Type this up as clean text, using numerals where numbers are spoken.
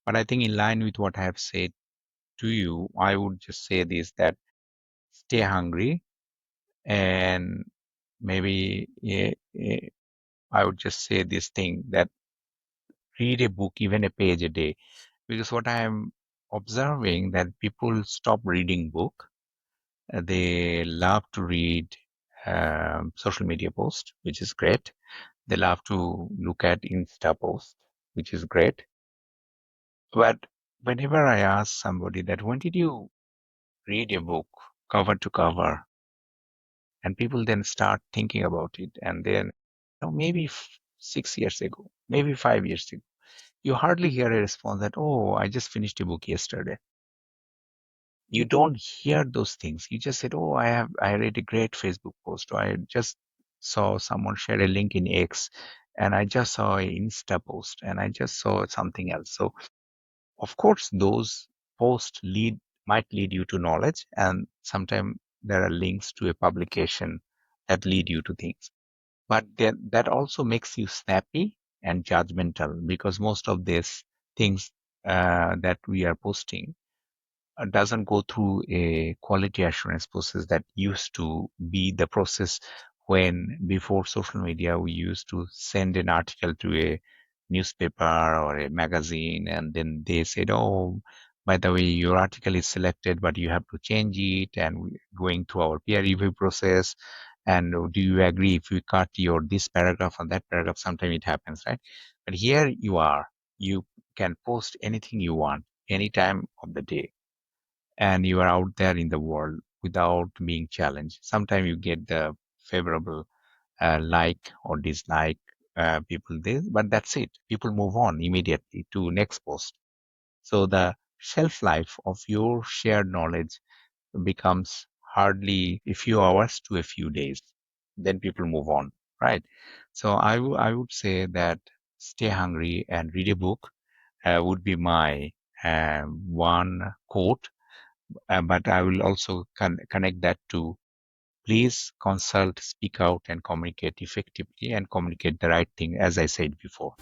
But I think in line with what I have said to you, I would just say this, that stay hungry, and maybe I would just say this thing, that read a book, even a page a day. Because what I am observing, that people stop reading book. They love to read social media posts, which is great. They love to look at Insta posts, which is great. But whenever I ask somebody that when did you read a book cover to cover, and people then start thinking about it, and then maybe 6 years ago, maybe 5 years ago, you hardly hear a response that, oh, I just finished a book yesterday. You don't hear those things. You just said, oh, I read a great Facebook post, or I just saw someone share a link in X, and I just saw an Insta post, and I just saw something else. So of course, those posts might lead you to knowledge, and sometimes there are links to a publication that lead you to things. But that also makes you snappy and judgmental, because most of these things that we are posting doesn't go through a quality assurance process that used to be the process when, before social media, we used to send an article to a newspaper or a magazine, and then they said, oh, by the way, your article is selected, but you have to change it, and going through our peer review process. And do you agree if we cut your this paragraph or that paragraph? Sometimes it happens, right? But here you can post anything you want any time of the day, and you are out there in the world without being challenged. Sometimes you get the favorable like or dislike people there, but that's it. People move on immediately to next post. So the shelf life of your shared knowledge becomes hardly a few hours to a few days. Then people move on, right? So I would say that stay hungry and read a book would be my one quote, but I will also connect that to please consult, speak out, and communicate effectively, and communicate the right thing, as I said before.